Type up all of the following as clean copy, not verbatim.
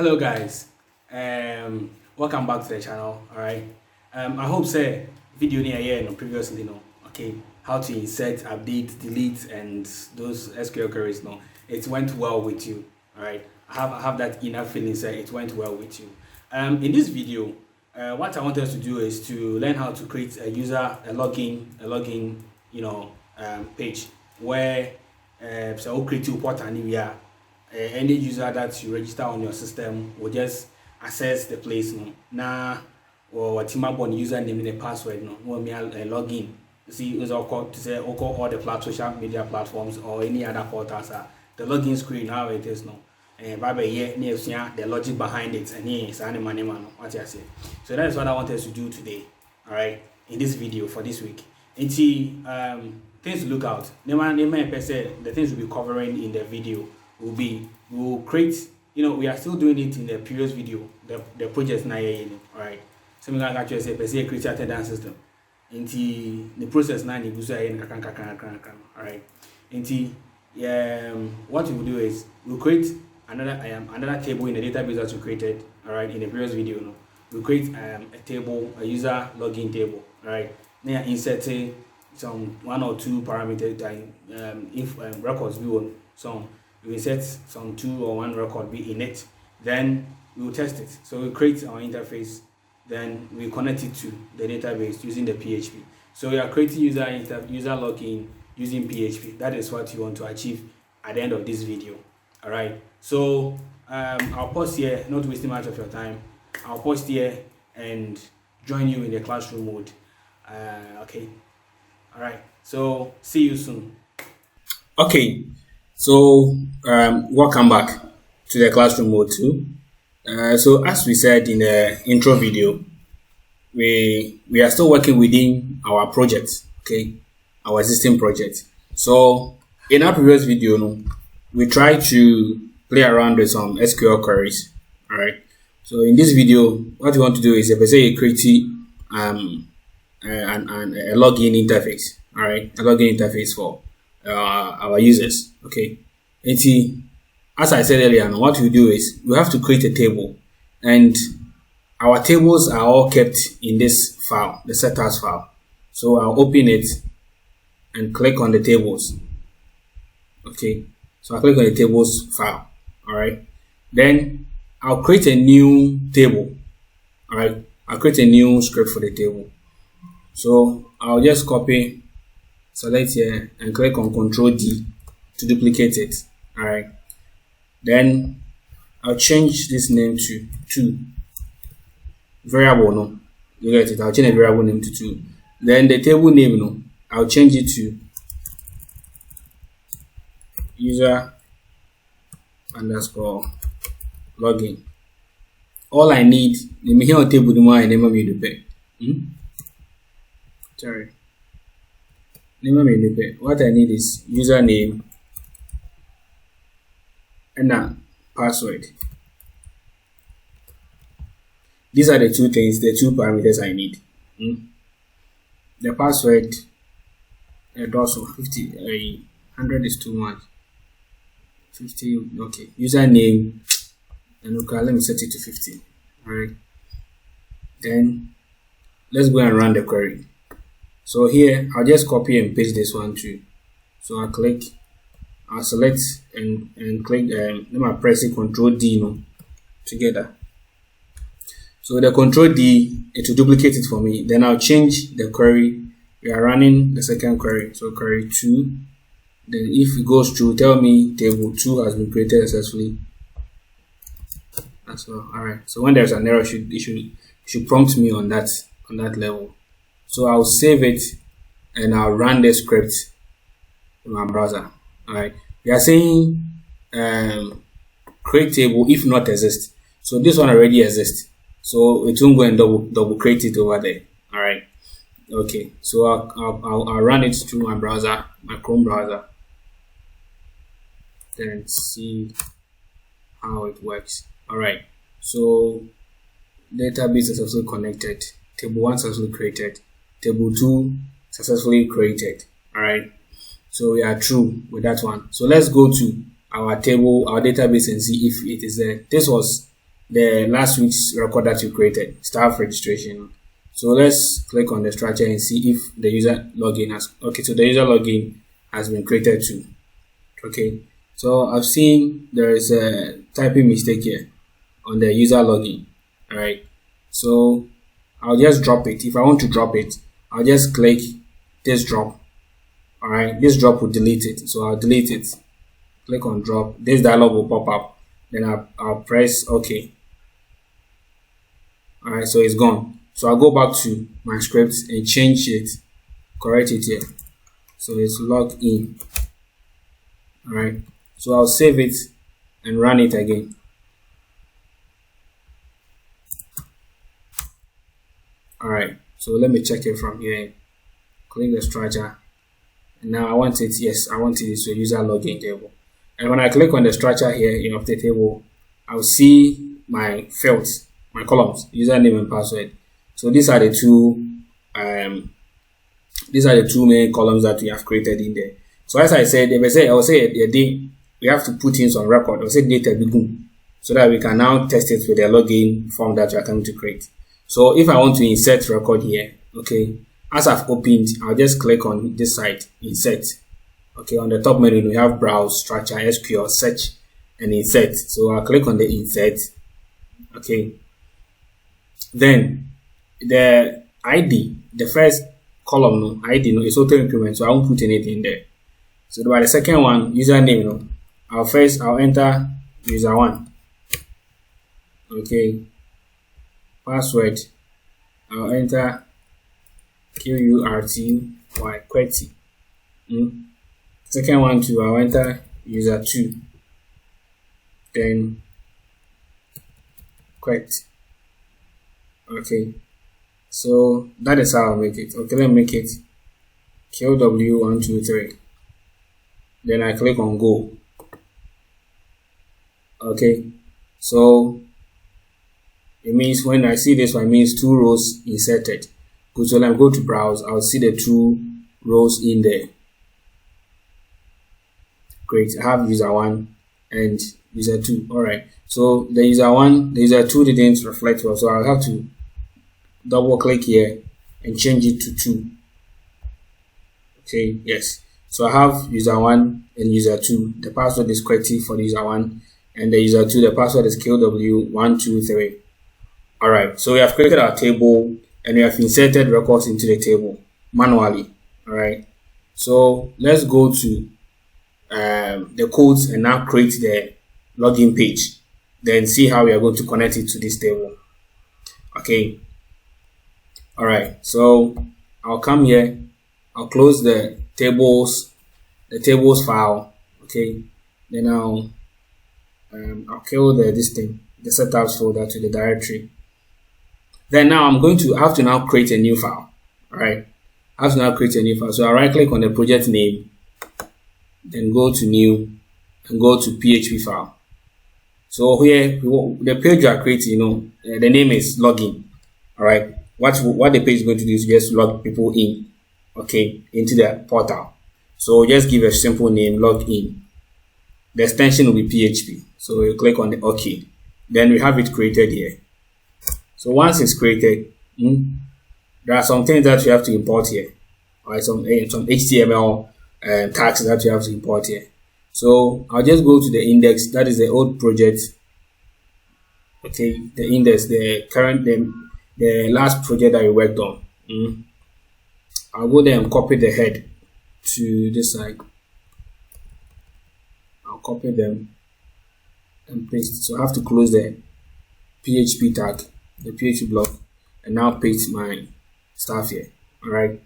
Hello guys, welcome back to the channel. All right, I hope say video near here no previously no okay how to insert, update, delete and those SQL queries no it went well with you. All right, I have that inner feeling say it went well with you. In this video, what I want us to do is to learn how to create a login page where so we'll create a report and we are any user that you register on your system will just access the place now or team up on username and the password no when me login. See it's all called to say all the social media platforms or any other portals are the login screen how it is no and by here near the logic behind it and here is any money man what I say. So that is what I want us to do today. All right, in this video for this week. And see things to look out. The things we'll be covering in the video we'll create, we are still doing it in the previous video, the project now, all right. So we can actually say per create a attendance system into the process now all right. Into what we will do is we'll create another table in the database that we created, all right, in the previous video. No? We'll create a table, a user login table, all right. Now inserting some one or two parameters if records we want some. We set some 2 or 1 record be in it, then we will test it. So we create our interface, then we connect it to the database using the PHP. So we are creating user login using PHP. That is what you want to achieve at the end of this video. All right. So I'll pause here, not wasting much of your time. I'll pause here and join you in the classroom mode. Okay. All right. So see you soon. Okay. So welcome back to the classroom mode 2. So as we said in the intro video, we are still working within our project, okay, our existing project. So in our previous video, we tried to play around with some SQL queries, all right. So in this video, what we want to do is create a login interface, all right, a login interface for our users, okay. And see, as I said earlier, what we do is we have to create a table, and our tables are all kept in this file, the setters file. So I'll open it and click on the tables, okay. So I click on the tables file, all right. Then I'll create a new table, all right. I'll create a new script for the table. So I'll just copy, select here and click on Ctrl D to duplicate it. All right. Then I'll change this name to 2 variable. No, you get it. I'll change the variable name to 2. Then the table name, no, I'll change it to user underscore login. All I need, let me hear a table the more I name me the pay. Sorry. What I need is username and a password. These are the 2 things, the 2 parameters I need. The password, also 50, 100 is too much. 50, okay. Username, and okay, let me set it to 50. All right. Then let's go and run the query. So here, I'll just copy and paste this one too. So I'll select and click, let me press Ctrl D together. So the Ctrl D, it will duplicate it for me. Then I'll change the query. We are running the second query. So query 2. Then if it goes through, tell me table 2 has been created successfully. That's all. All right. So when there's an error, it should prompt me on that level. So I'll save it and I'll run the script in my browser. All right. We are saying create table if not exist. So this one already exists. So it won't go and double create it over there. All right. Okay. So I'll run it through my browser, my Chrome browser. Then see how it works. All right. So database is successfully connected. Table 1 successfully created. Table 2 successfully created. All right. So we are true with that one. So let's go to our table, our database and see if it is there. This was the last week's record that you created, staff registration. So let's click on the structure and see if the user login has, okay, so the user login has been created too. Okay, so I've seen there is a typing mistake here on the user login. All right, so I'll just drop it. If I want to drop it, I'll just click this drop. All right, this drop will delete it. So I'll delete it. Click on drop. This dialog will pop up. Then I'll press OK. All right, so it's gone. So I'll go back to my script and change it, correct it here. So it's log in. All right, so I'll save it and run it again. All right, so let me check it from here. Click the structure. And now I want it, yes, I want it to user login table. And when I click on the structure here in of the table, I'll see my fields, my columns, username and password. So these are the two main columns that we have created in there. So as I said, I will say we have to put in some record. I'll say data begin, so that we can now test it with the login form that we are going to create. So if I want to insert record here, okay, as I've opened, I'll just click on this side, insert. Okay, on the top menu we have browse, structure, SQL, search, and insert. So I'll click on the insert. Okay, then the ID, the first column, no ID, no, is auto increment, so I won't put anything there. So by the second one, username, no, I'll enter user 1. Okay, password, I'll enter QURTY. Second one too, I'll enter user 2. Then correct. Okay, so that is how I'll make it. Okay, let me make it KW123. Then I click on go. Okay, so it means when I see this one, it means 2 rows inserted. So when I go to browse, I'll see the 2 rows in there. Great, I have user 1 and user 2. All right, so the user 1, the user 2 didn't reflect well, so I'll have to double click here and change it to 2. Okay, yes. So I have user 1 and user 2. The password is QWERTY for the user 1, and the user 2, the password is KW123. All right, so we have created our table and we have inserted records into the table manually. All right, so let's go to the codes and now create the login page, then see how we are going to connect it to this table. Okay, all right, so I'll come here, I'll close the tables file. Okay, then I'll kill the setups folder to the directory. Then now I have to now create a new file. All right, I have to now create a new file. So I'll right click on the project name, then go to new and go to PHP file. So here the page you are creating, the name is login. All right, what the page is going to do is just log people in, okay, into the portal. So just give a simple name, login. The extension will be PHP. So you click on the OK. Then we have it created here. So once it's created, there are some things that you have to import here. All right, some HTML tags that you have to import here. So I'll just go to the index. That is the old project. Okay, the index, the last project that we worked on. I'll go there and copy the head to this side. I'll copy them and paste. So I have to close the PHP tag, the PHP block, and now paste my stuff here. All right.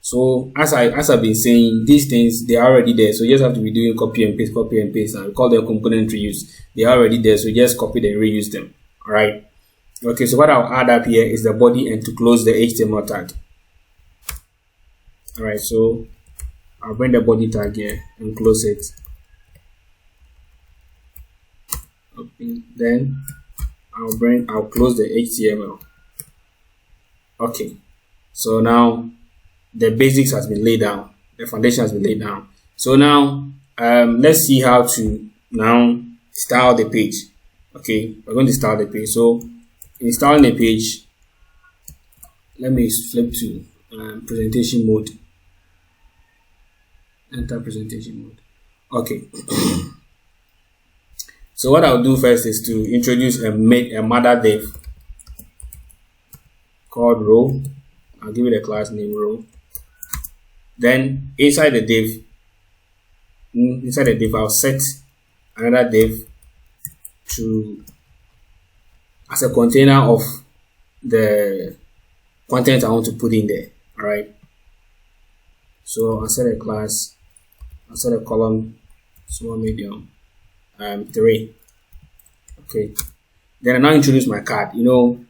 So as I've been saying, these things, they are already there. So you just have to be doing copy and paste, and we call them component reuse. They are already there. So you just copy them and reuse them. All right. Okay. So what I'll add up here is the body and to close the HTML tag. All right. So I'll bring the body tag here and close it. Okay. Then I'll close the HTML. Okay. So now the basics has been laid down. The foundation has been laid down. So now let's see how to now style the page. Okay, we're going to start the page. So installing the page, let me flip to presentation mode. Enter presentation mode. Okay. So what I'll do first is to introduce a mother div called row. I'll give it a class name row. Then inside the div, I'll set another div to as a container of the content I want to put in there. All right. So I'll set a class. I'll set a column, small, medium, 3. Okay. Then I now introduce my card. You know,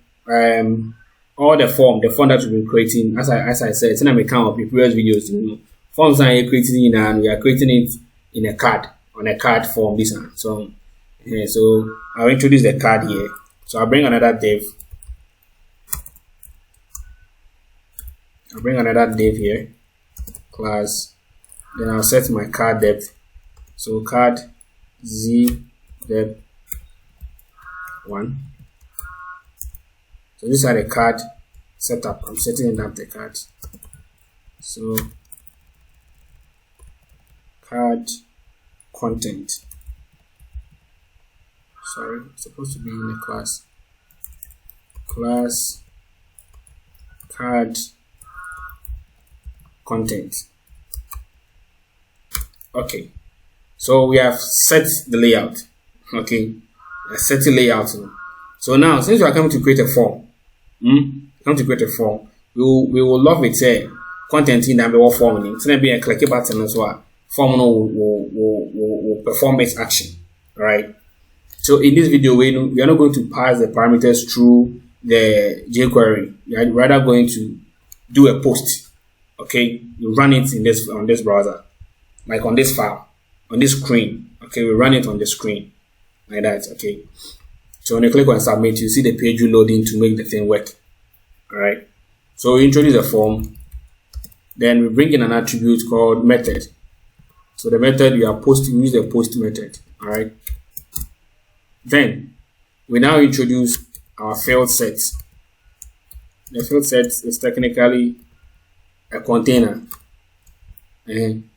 all the form that we've been creating, as I said, it's in a count of the previous videos. You know, forms that you're creating and we are creating it in a card, on a card form. This one. So, yeah, so I'll introduce the card here. So I'll bring another div. I'll bring another div here, class. Then I'll set my card depth. So card z depth 1. So these are the card setup. I'm setting up the card. So card content. Sorry, it's supposed to be in the class. Class card content. Okay. So we have set the layout. Okay. Set the layout. So now, since we are coming to create a form, we will log with content in the form. It's going to be a click button as well. Form will perform its action. Right. So in this video, we are not going to pass the parameters through the jQuery. We are rather going to do a post. Okay, you run it on this browser, like on this file, on this screen. Okay, we run it on the screen like that. Okay. So when you click on submit, you see the page loading to make the thing work. All right. So we introduce a form. Then we bring in an attribute called method. So the method we use the post method. All right. Then we now introduce our field sets. The field set is technically a container, and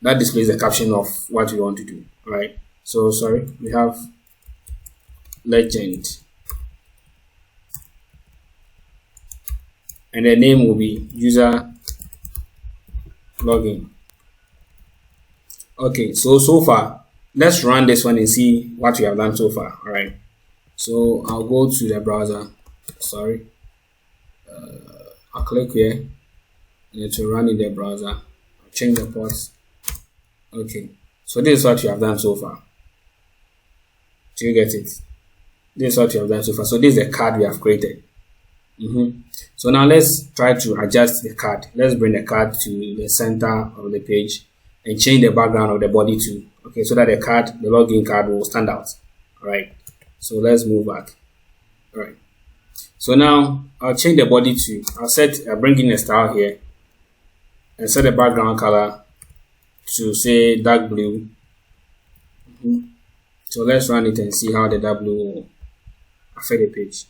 that displays the caption of what we want to do. All right. So sorry, we have legend, and the name will be user login. Okay, so far let's run this one and see what we have done so far. All right, so I'll go to the browser. Sorry, I'll click here and to run in the browser. I'll change the ports. Okay, so this is what you have done so far. Do you get it? This is what you have done so far. So this is the card we have created. So now let's try to adjust the card. Let's bring the card to the center of the page and change the background of the body too. Okay, so that the login card will stand out. All right. So let's move back. All right. So now I'll change the body to. I'll bring in a style here and set the background color to say dark blue. So let's run it and see how the dark blue will affect the page.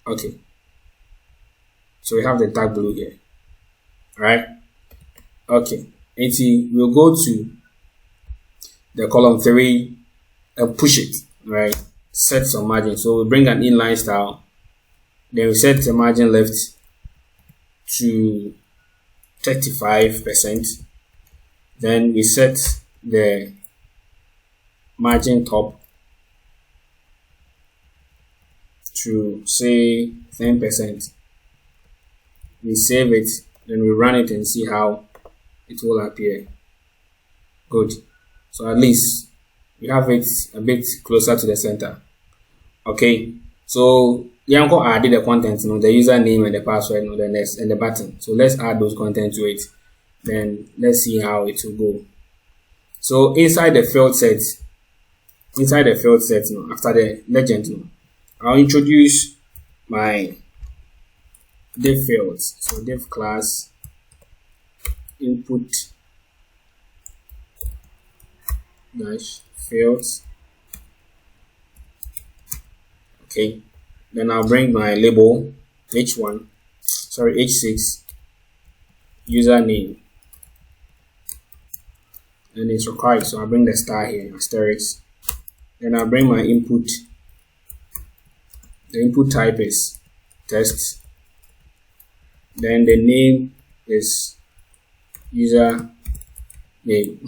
Okay. So we have the dark blue here. Alright. Okay. And see, we'll go to the column 3 and push it. Right. Set some margin. So we bring an inline style. Then we set the margin left to 35%. Then we set the margin top to say 10%. We save it, then we run it and see how it will appear. Good. So at least we have it a bit closer to the center. Okay. So yeah, I added the content, the username and the password, the next and the button. So let's add those content to it. Then let's see how it will go. So inside the field set, after the legend, I'll introduce my div fields. So div class input dash fields. Okay, then I'll bring my label h6 username, and it's required, so I'll bring the star here, asterisk. Then I'll bring my input. The input type is text. Then the name is user name.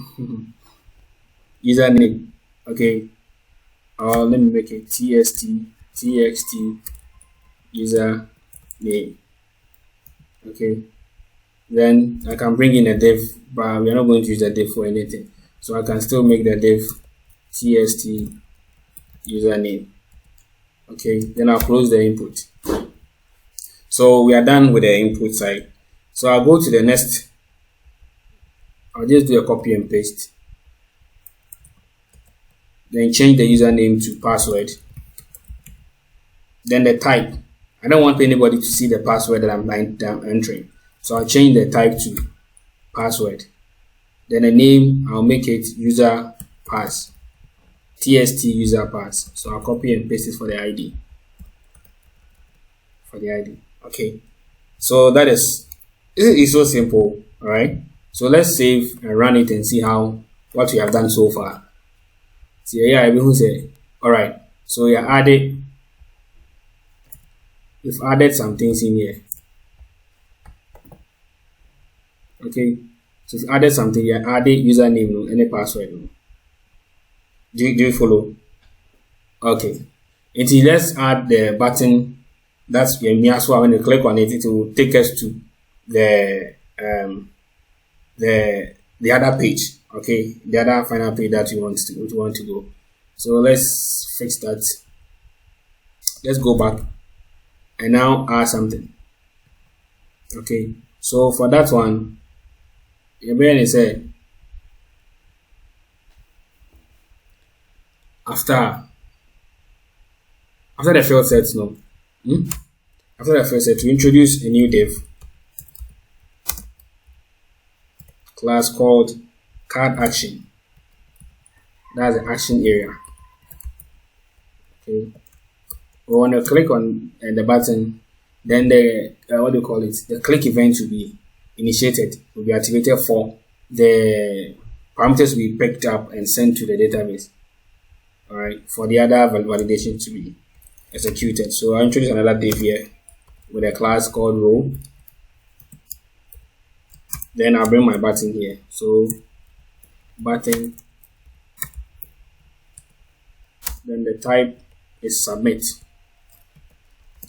Username. Okay. Or let me make it txt user name. Okay. Then I can bring in a div, but we are not going to use the div for anything. So I can still make the div txt username. Okay, then I'll close the input. So we are done with the input side. So I'll go to the next. I'll just do a copy and paste. Then change the username to password. Then the type. I don't want anybody to see the password that I'm entering. So I'll change the type to password. Then the name, I'll make it user pass. TST user pass. So I'll copy and paste it for the ID. Okay. So that is, it's so simple. All right. So let's save and run it and see what we have done so far. So yeah, everyone say, all right. So we've added some things in here. Okay. So we've added something here. Added username and a password. Do you follow? Okay. Until let's add the button. That's when you click on it, it will take us to the other page. Okay, the other final page that you want to go. So let's fix that. Let's go back and now add something. Okay, so for that one, you said after the field sets after the field set, we introduce a new div class called card action. That's the action area. Okay, we want to click on the button, then the the click event will be initiated, will be activated for the parameters we picked up and sent to the database. All right, for the other validation to be executed. So I'll introduce another div here with a class called row. Then I'll bring my button here. So button, then the type is submit.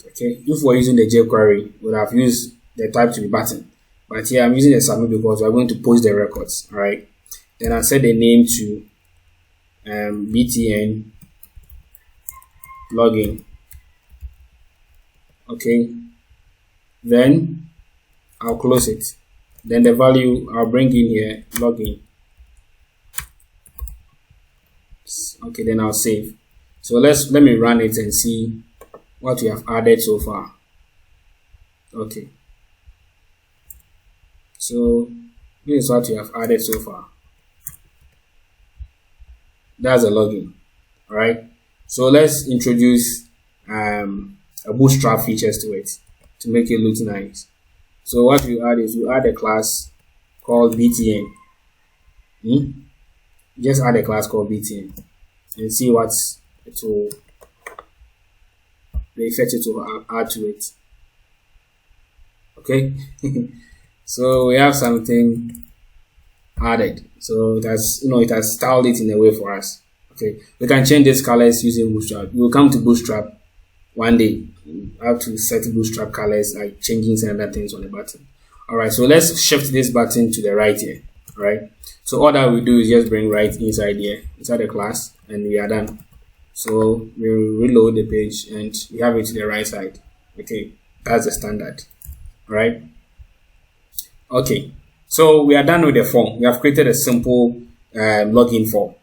Okay, if we're using the jQuery, we would have used the type to be button, but here I'm using the submit because we're going to post the records. All right, then I set the name to btn login. Okay, then I'll close it. Then the value I'll bring in here, login. Okay, then I'll save. So let me run it and see what we have added so far. Okay, so this is what we have added so far. That's a login. All right, so let's introduce a Bootstrap features to it to make it look nice. So what we add is we add a class called btn. Just add a class called btn and see what it will, the effect it will add to it. Okay, so we have something added. So it has, it has styled it in a way for us. Okay, we can change these colors using Bootstrap. We'll come to Bootstrap one day. You have to set Bootstrap colors, like changing some other things on the button. All right, so let's shift this button to the right here. All right, so all that we do is just bring right inside here, inside the class, and we are done. So we reload the page and we have it to the right side. Okay, that's the standard. All right. Okay, so we are done with the form. We have created a simple login form.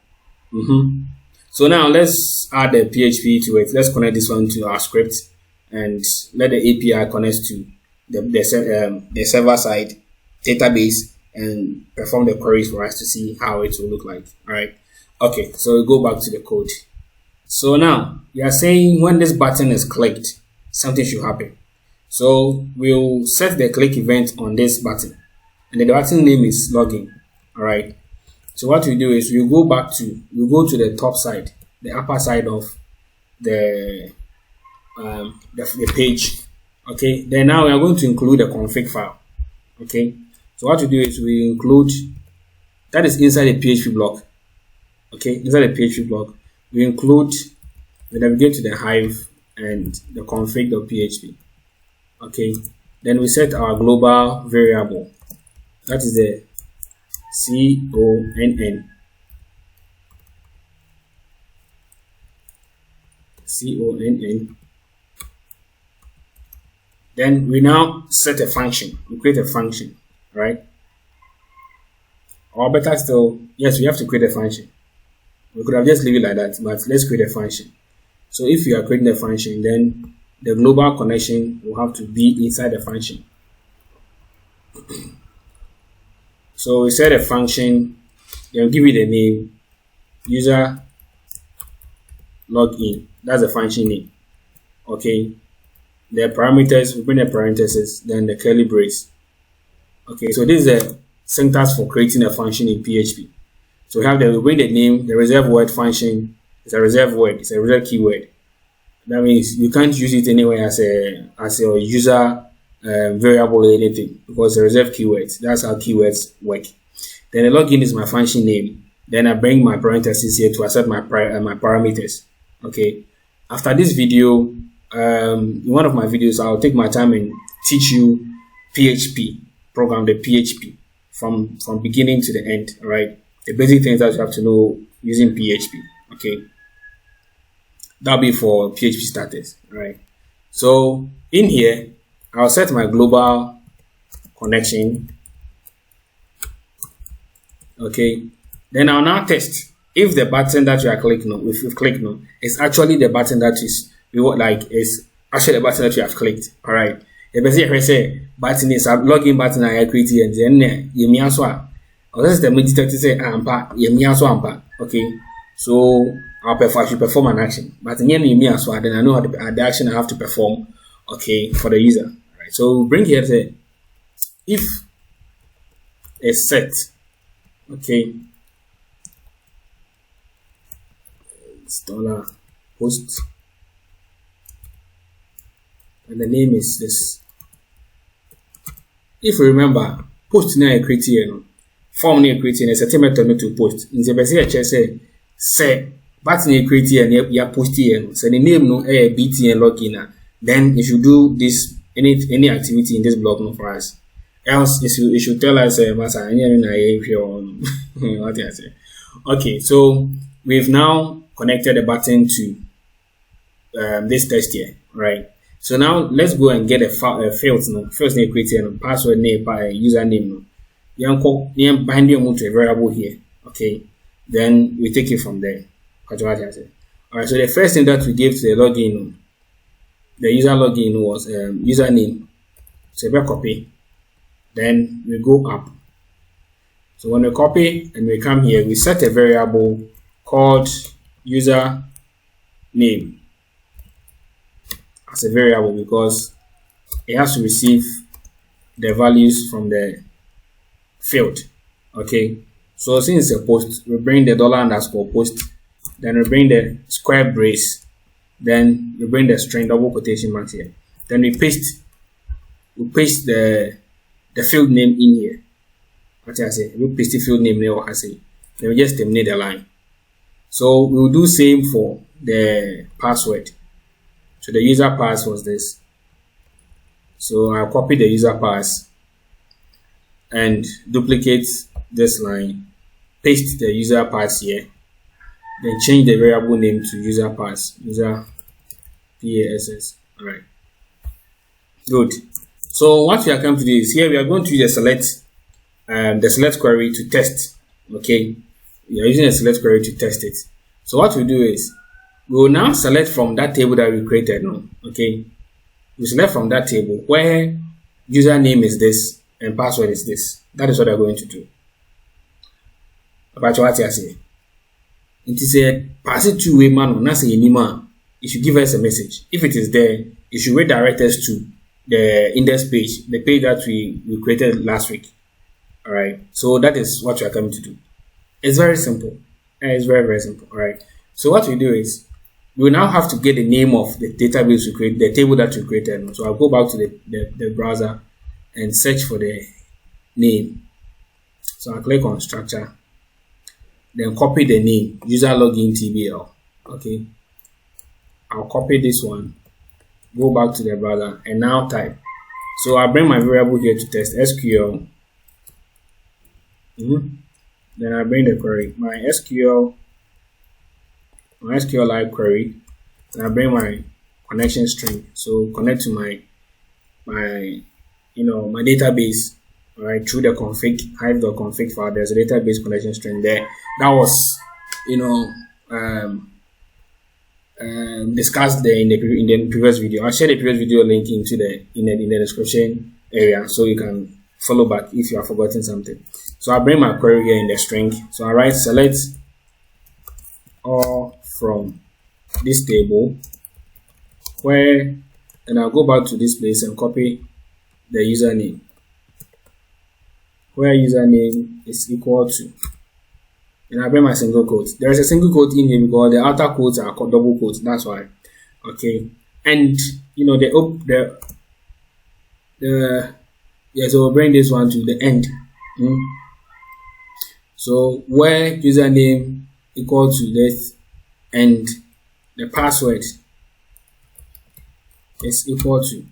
So now let's add the PHP to it. Let's connect this one to our script and let the API connect to the server side database and perform the queries for us to see how it will look like. All right. Okay, so we go back to the code. So now we are saying when this button is clicked, something should happen. So we'll set the click event on this button, and the button name is login. All right. So what we do is we go to the top side, the upper side of the page. Okay. Then now we are going to include a config file. Okay. So what we do is we include that is inside the PHP block. Okay, inside the PHP block, we navigate to the Hive and the config.php. Okay, then we set our global variable, that is the conn. Then we now set a function, we create a function, right? Or better still, yes, we have to create a function. We could have just leave it like that, but let's create a function. So if you are creating a function, then the global connection will have to be inside the function. So we set a function, then give it a name, user login. That's the function name. Okay. The parameters, we bring the parentheses, then the curly brace. Okay, so this is the syntax for creating a function in PHP. So we bring the name, the reserved word function is a reserved word, it's a reserved keyword. That means you can't use it anywhere as a user variable or anything, because it's a reserved keyword. That's how keywords work. Then the login is my function name. Then I bring my parentheses here to accept my parameters. Okay. After this video, in one of my videos, I'll take my time and teach you PHP, program the PHP from beginning to the end. All right. The basic things that you have to know using PHP. Okay. That'll be for PHP starters. Right. So in here, I'll set my global connection. Okay. Then I'll now test if the button that you are clicking on, if you've clicked on, is actually the button that is actually the button that you have clicked. All right. If I say button is a login button I created, and then you may as well. Or that's the meditator say ampa, you may as well. Okay. So I should perform an action, but in you may as well. Then I know the action I have to perform. Okay, for the user. All right. So bring here say if is set. Okay. It's $post. And the name is this. If you remember, post na create here, form na create here, set method to post. In the basic say button na create here, ya post here. So the name no BT and login. Then if you do this any activity in this blog no for us. Else it should tell us what I say. Okay, so we've now connected the button to this text here, right? So now let's go and get a field. First name create here, password name by username. You bind your to a variable here. Okay, then we take it from there. Alright, so the first thing that we gave to the login, the user login was username. So we copy. Then we go up. So when we copy and we come here, we set a variable called user name as a variable because it has to receive the values from the field. Okay. So since it's a post, we bring the $_post, then we bring the square brace, then we bring the string double quotation marks here. Then we paste the field name in here. What I say, we paste the field name there. What I say, then we just terminate the line. So we'll do same for the password. So the user pass was this. So I'll copy the user pass and duplicate this line, paste the user pass here, then change the variable name to user pass, user pass. All right, good. So what we are going to do is here we are going to use the select query to test. Okay, we are using a select query to test it. So what we do is we will now select from that table that we created now. Okay, we select from that table where username is this and password is this. That is what we are going to do. About what I say. It is a pass it two-way man. That's a anima. It should give us a message. If it is there, it should redirect us to the index page, the page that we created last week. All right. So that is what we are coming to do. It's very simple. It's very, very simple. All right. So what we do is we will now have to get the name of the database we create, the table that we created. So I'll go back to the browser and search for the name. So I'll click on structure, then copy the name, user login TBL. Okay. I'll copy this one, go back to the browser, and now type. So I'll bring my variable here to test SQL. Then I bring the query, my SQLite query. Then I bring my connection string. So connect to my database. All right, through the config hive.config file. There's a database connection string there. That was discussed there in the previous video. I'll share the previous video link in the description area, so you can follow back if you have forgotten something. So I'll bring my query here in the string. So I write select all from this table, and I'll go back to this place and copy the username, where username is equal to, and I bring my single quote. There is a single quote in here because the outer quotes are called double quotes. That's why. Okay, and so we'll bring this one to the end. So where username equal to this, and the password is equal to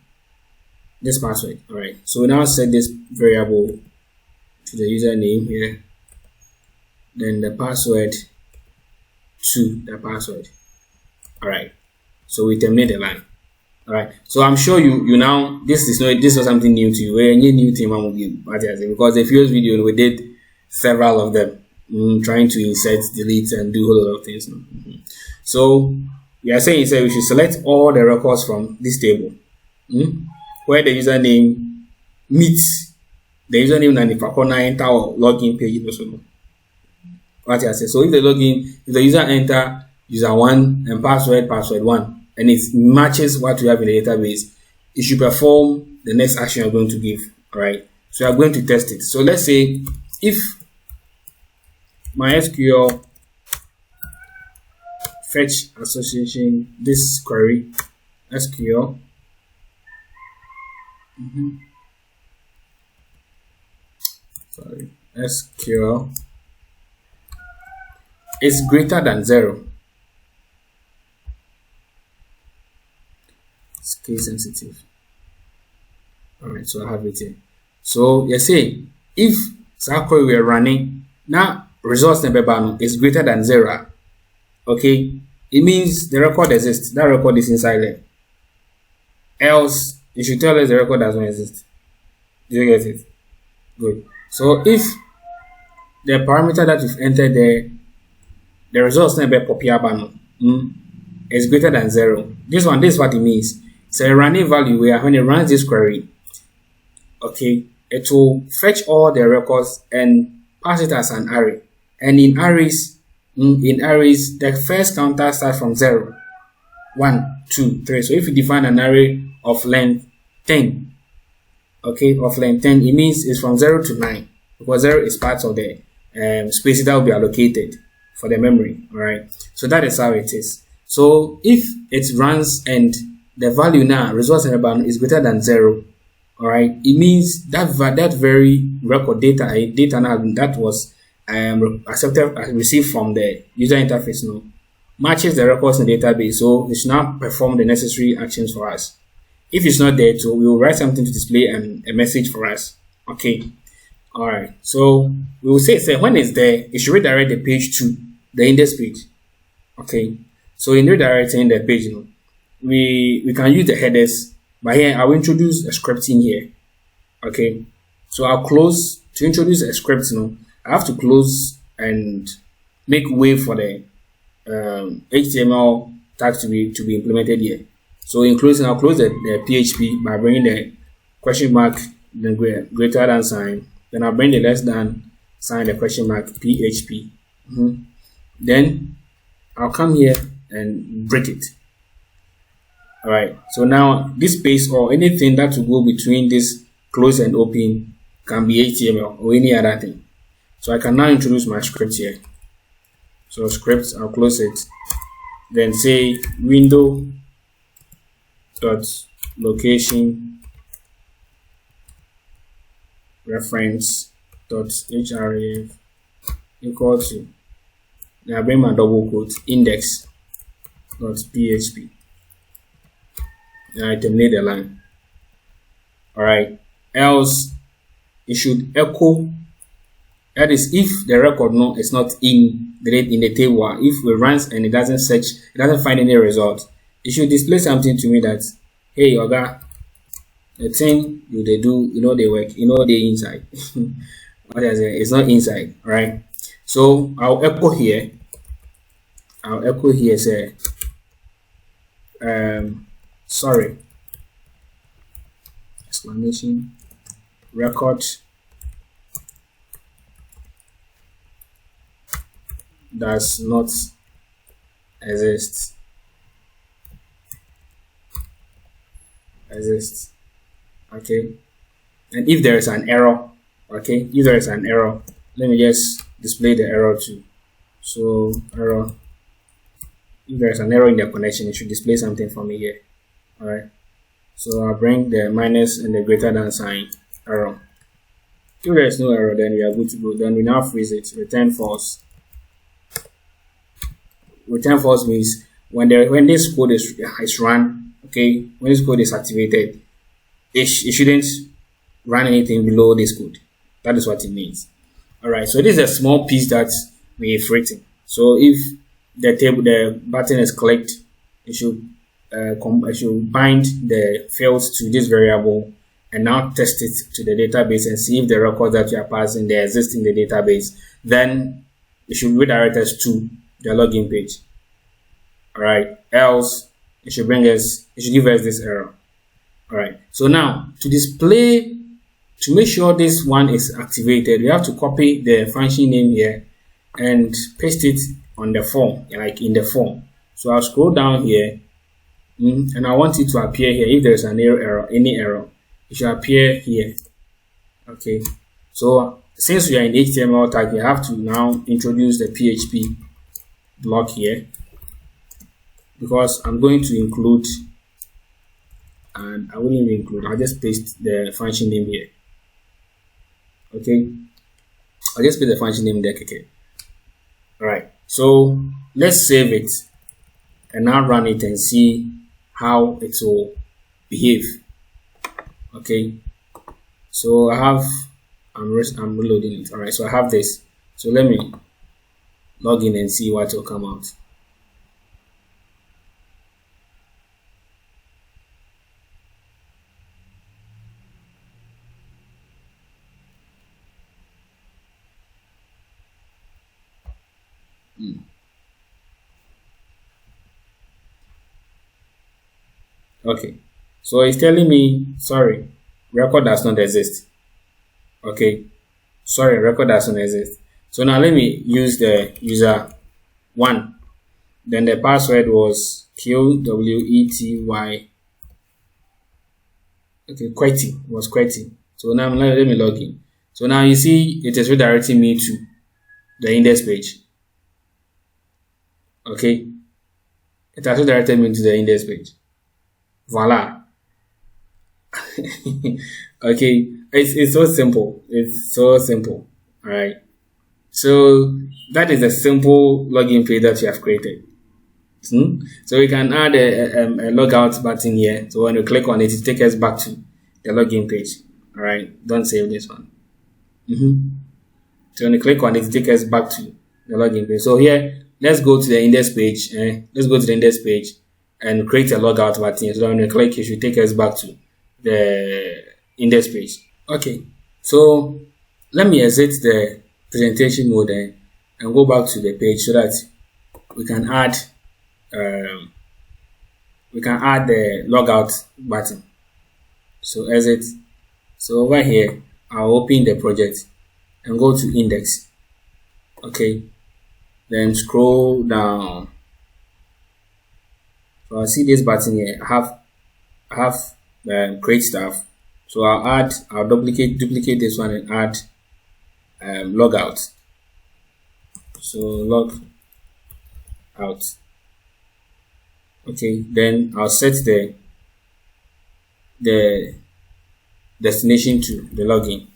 this password. All right. So we now set this variable to the username here, then the password to the password. All right. So we terminate the line. All right. So I'm sure you now, this was something new to you. Any new thing will give, because the previous video we did several of them, trying to insert, delete, and do a whole lot of things. So we are saying we should select all the records from this table, where the username meets the username and the enter or login page. What I say. So if the user enter user 1 and password 1, and it matches what we have in the database, it should perform the next action you're going to give. All right. So we are going to test it. So let's say if MySQL fetch association this query SQL SQL is greater than 0. It's case sensitive. Alright, so I have it here. So you say if that query we are running now, results number is greater than 0. Okay, it means the record exists. That record is inside there. Else, you should tell us the record doesn't exist. Do you get it? Good. So if the parameter that we've entered there, the results number is greater than 0. This is what it means. So a running value where when it runs this query, okay, it will fetch all the records and pass it as an array. And in arrays, the first counter starts from 0, 1, 2, 3. So if you define an array of length 10, okay, of length 10, it means it's from 0 to 9, because 0 is part of the space that will be allocated for the memory. All right. So that is how it is. So if it runs and the value now results in about is greater than 0, all right, it means that very record data now that was received from the user interface now matches the records in the database, so it should now perform the necessary actions for us. If it's not there, so we will write something to display a message for us. Okay, all right. So we will say when it's there, it should redirect the page to the index page. Okay, so in redirecting the page, we can use the headers, but here I will introduce a script in here. Okay, so I'll close to introduce a script. I have to close and make way for the HTML tag to be implemented here. So in closing, I'll close the PHP by bringing the question mark, then greater than sign. Then I'll bring the less than sign, the question mark PHP. Then I'll come here and break it. All right, so now this space or anything that will go between this close and open can be HTML or any other thing. So I can now introduce my script here. So script, I'll close it, then say window dot location reference dot href equal to, then I bring my double quote index dot php, and I terminate the line. All right, else it should echo. That is, if the record is not in the table, if it runs and it doesn't search, it doesn't find any result, it should display something to me that, hey, Oga, the thing they do, they work, they inside. What is it? It's not inside, right? So I'll echo here. Say, sorry, exclamation, record does not exist. Okay, and if there is an error, let me just display the error too. So error, if there is an error in the connection, it should display something for me here. All right, so I'll bring the minus and the greater than sign, error. If there is no error, then we are good to go. Then we now freeze it, return false. Return false means when this code is run, okay, when this code is activated, it shouldn't run anything below this code. That is what it means. All right, so this is a small piece that we've written. So if the button is clicked, it should bind the fields to this variable and now test it to the database and see if the records that you are passing, they exist in the database. Then it should redirect us to the login page. All right, else it should give us this error. All right, so now to make sure this one is activated, we have to copy the function name here and paste it on the form, like in the form. So I'll scroll down here, and I want it to appear here. If there's any error, it should appear here. Okay, so since we are in HTML tag, we have to now introduce the PHP block here, because I'm going to include, and I wouldn't even include, I'll just paste the function name here. Okay, I'll just paste the function name there. Okay, all right, so let's save it and now run it and see how it will behave. Okay, so I'm reloading it. All right, so I have this. So let me log in and see what will come out. Okay, so it's telling me, sorry, record does not exist. Okay, sorry, record does not exist. So now let me use the user 1. Then the password was QWETY. Okay, Quetty. So now let me log in. So now you see it is redirecting me to the index page. Okay, it has redirected me to the index page. Voila. Okay, it's so simple. It's so simple. All right. So that is a simple login page that you have created. So we can add a logout button here. So when you click on it, it takes us back to the login page. All right. Don't save this one. So when you click on it, it takes us back to the login page. So here, let's go to the index page. Let's go to the index page and create a logout button. So when you click, it should take us back to the index page. Okay, so let me exit the presentation mode and go back to the page so that we can add the logout button. So exit. So over here, I'll open the project and go to index. Okay, then scroll down So I'll see this button here. I have create stuff. So I'll duplicate this one and add log out. So log out. Okay, then I'll set the destination to the login,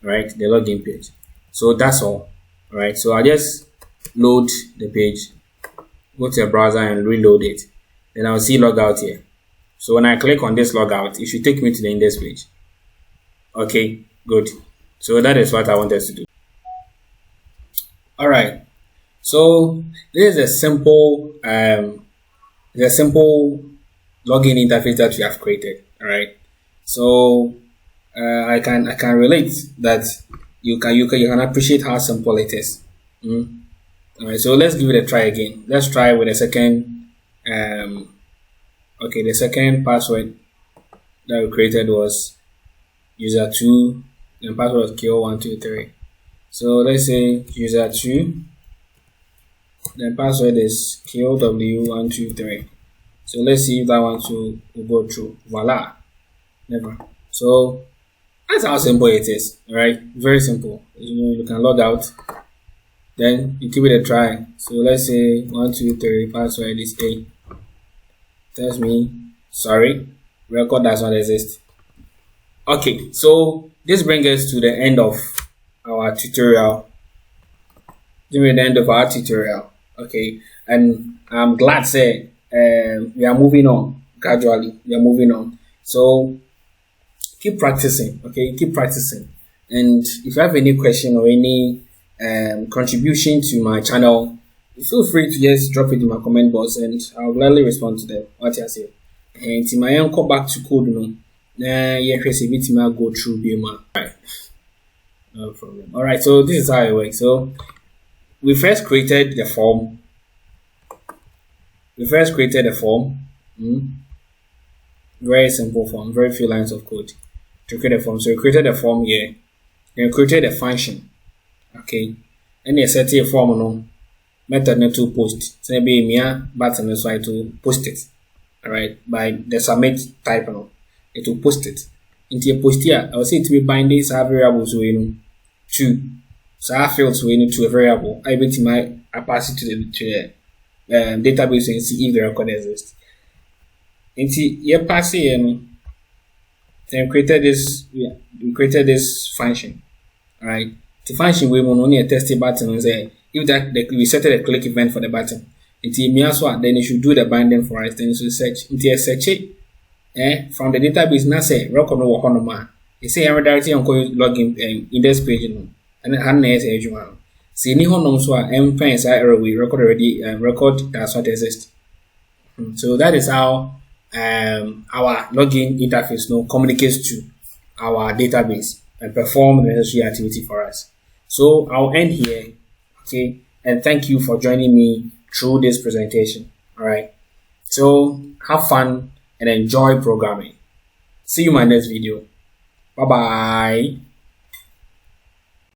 right? The login page. So that's all. All right. So I'll just load the page, go to a browser and reload it. Then I'll see logout here. So when I click on this logout, it should take me to the index page. Okay, good. So that is what I wanted to do. All right. So this is a simple login interface that we have created. All right. So I can relate that you can appreciate how simple it is. All right. So let's give it a try again. Let's try with a second. Okay, the second password that we created was user2, and password was kill123. So let's say user2, then password is killw123. So let's see if that one will go through. Voila, never. So that's how simple it is. All right, very simple. You can log out, then you give it a try. So let's say 123 password is A. Tells me sorry, record does not exist. Okay, so this brings us to the end of our tutorial. Okay, and I'm glad say we are moving on gradually. We are moving on. So keep practicing. Okay, keep practicing. And if you have any question or any contribution to my channel, feel free to just drop it in my comment box and I'll gladly respond to them. What you say? And to my come back to code, go through BMA. Right. No problem. Alright, so this is how it works. So we first created the form. Very simple form, very few lines of code to create a form. So we created a form here, then we created a function. Okay, and you set a form no method to post. So maybe me button so I to post it. Alright, by the submit type no, it will post it. Into a post here, I will say it will bind this variables to fields to a variable. I bet I pass it to the database and see if the record exists. Into you pass here, then we created this function. Alright, the function we will only a test button and say if that we set a click event for the button. Then you should do the binding for us. Then you should search into search it from the database. Now say record no honoma. You say I'm directly on login index page and then see any honum so fence error we record already record does not exist. So that is how our login interface communicates to our database and perform the necessary activity for us. So I'll end here. Okay, and thank you for joining me through this presentation. All right, so have fun and enjoy programming. See you in my next video. Bye bye.